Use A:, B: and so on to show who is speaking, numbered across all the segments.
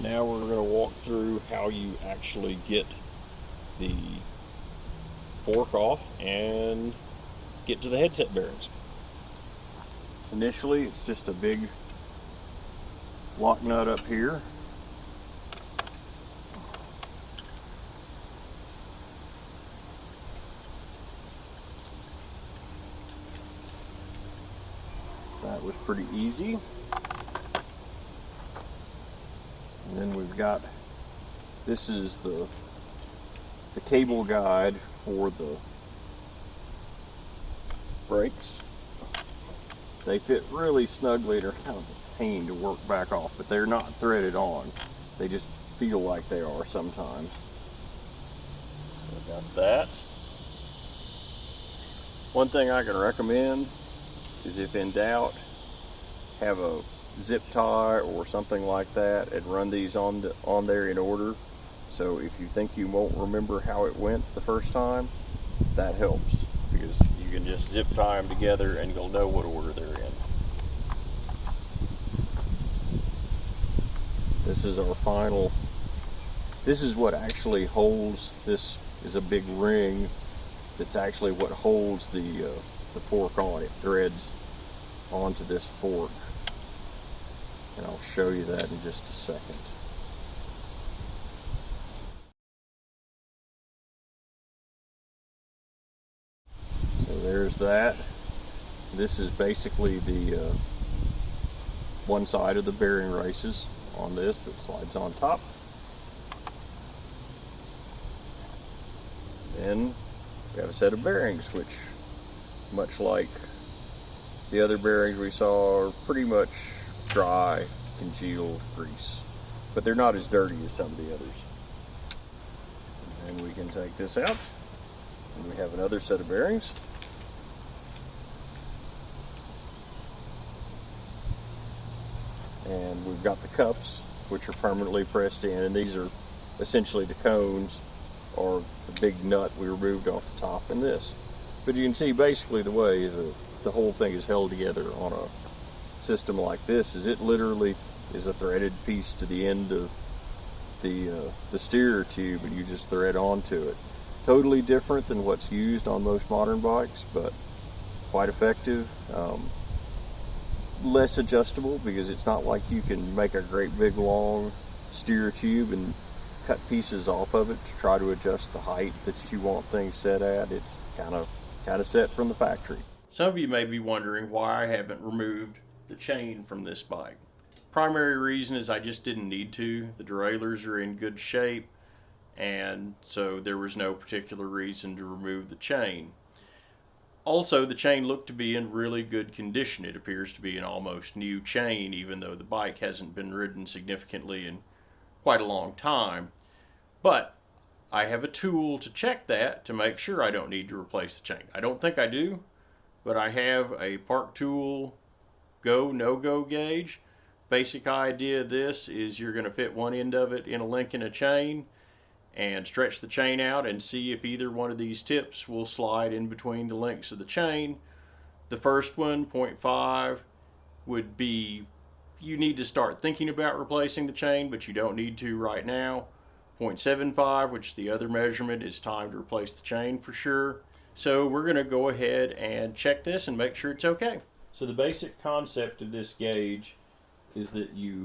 A: Now we're going to walk through how you actually get the fork off and get to the headset bearings. Initially, it's just a big lock nut up here. That was pretty easy. And then we've got, this is the cable guide for the brakes. They fit really snugly. They're kind of a pain to work back off, but they're not threaded on. They just feel like they are sometimes. So got that. One thing I can recommend is, if in doubt, have a zip tie or something like that and run these on there in order. So if you think you won't remember how it went the first time, that helps, because you can just zip tie them together and you'll know what order they're in. This is our final, this is what actually holds, this is a big ring that's actually what holds the fork on. It threads onto this fork, and I'll show you that in just a second. So there's that. This is basically the one side of the bearing races on this that slides on top. Then we have a set of bearings, which, much like the other bearings we saw, are pretty much dry, congealed grease, but they're not as dirty as some of the others. And we can take this out, and we have another set of bearings. And we've got the cups, which are permanently pressed in, and these are essentially the cones, or the big nut we removed off the top in this. But you can see basically the way the whole thing is held together on a system like this is it literally is a threaded piece to the end of the steerer tube, and you just thread onto it. Totally different than what's used on most modern bikes, but quite effective. Less adjustable, because it's not like you can make a great big long steerer tube and cut pieces off of it to try to adjust the height that you want things set at. It's kind of set from the factory. Some of you may be wondering why I haven't removed the chain from this bike. Primary reason is I just didn't need to. The derailleurs are in good shape, and so there was no particular reason to remove the chain. Also, the chain looked to be in really good condition. It appears to be an almost new chain, even though the bike hasn't been ridden significantly in quite a long time. But I have a tool to check that to make sure I don't need to replace the chain. I don't think I do, but I have a Park Tool go, no-go gauge. Basic idea of this is you're going to fit one end of it in a link in a chain and stretch the chain out and see if either one of these tips will slide in between the links of the chain. The first one, 0.5, would be, you need to start thinking about replacing the chain, but you don't need to right now. 0.75, which is the other measurement, is time to replace the chain for sure. So we're going to go ahead and check this and make sure it's okay. So the basic concept of this gauge is that you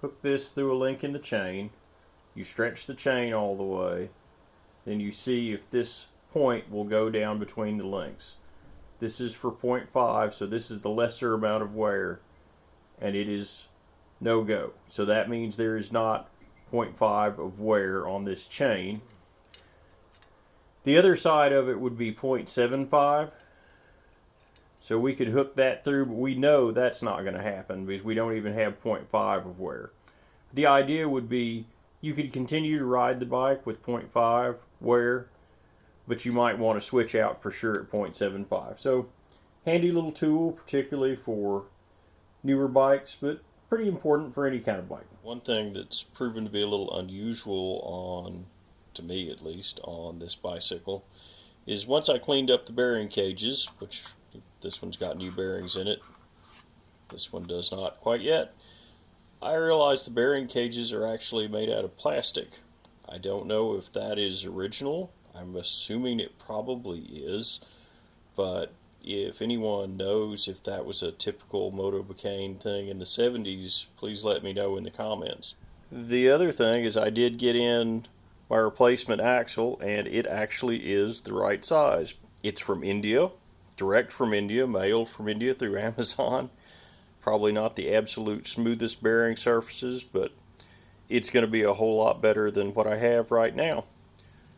A: hook this through a link in the chain, you stretch the chain all the way, then you see if this point will go down between the links. This is for 0.5, so this is the lesser amount of wear, and it is no go. So that means there is not 0.5 of wear on this chain. The other side of it would be 0.75. So we could hook that through, but we know that's not going to happen because we don't even have 0.5 of wear. The idea would be you could continue to ride the bike with 0.5 wear, but you might want to switch out for sure at 0.75. So handy little tool, particularly for newer bikes, but pretty important for any kind of bike. One thing that's proven to be a little unusual on, to me at least, on this bicycle is once I cleaned up the bearing cages, which this one's got new bearings in it, this one does not quite yet, I realize the bearing cages are actually made out of plastic. I don't know if that is original. I'm assuming it probably is, but if anyone knows if that was a typical Motobecane thing in the 70s, please let me know in the comments. The other thing is I did get in my replacement axle, and it actually is the right size. It's from India, direct from India, mailed from India through Amazon. Probably not the absolute smoothest bearing surfaces, but it's going to be a whole lot better than what I have right now.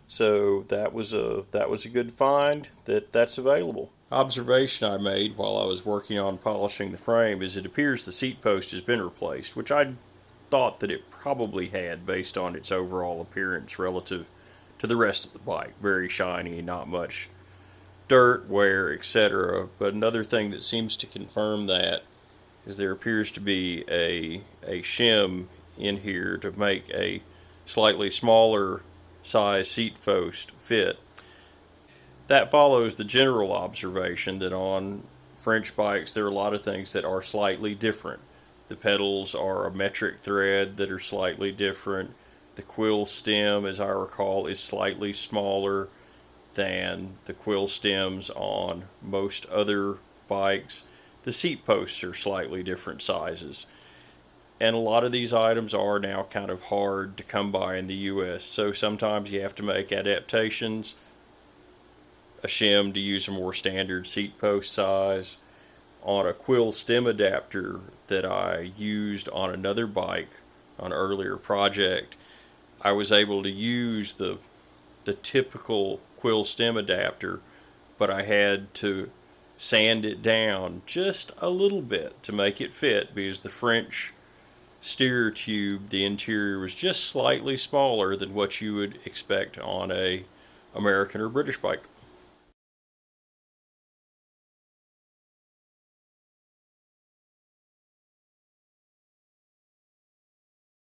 A: So that was a good find that's available. Observation I made while I was working on polishing the frame is it appears the seat post has been replaced, which I thought that it probably had based on its overall appearance relative to the rest of the bike. Very shiny, not much dirt, wear, etc. But another thing that seems to confirm that is there appears to be a shim in here to make a slightly smaller size seat post fit. That follows the general observation that on French bikes there are a lot of things that are slightly different. The pedals are a metric thread that are slightly different. The quill stem, as I recall, is slightly smaller than the quill stems on most other bikes. The seat posts are slightly different sizes. And a lot of these items are now kind of hard to come by in the US, so sometimes you have to make adaptations. A shim to use a more standard seat post size. On a quill stem adapter that I used on another bike on an earlier project, I was able to use the typical quill stem adapter, but I had to sand it down just a little bit to make it fit because the French steer tube, the interior was just slightly smaller than what you would expect on a American or British bike.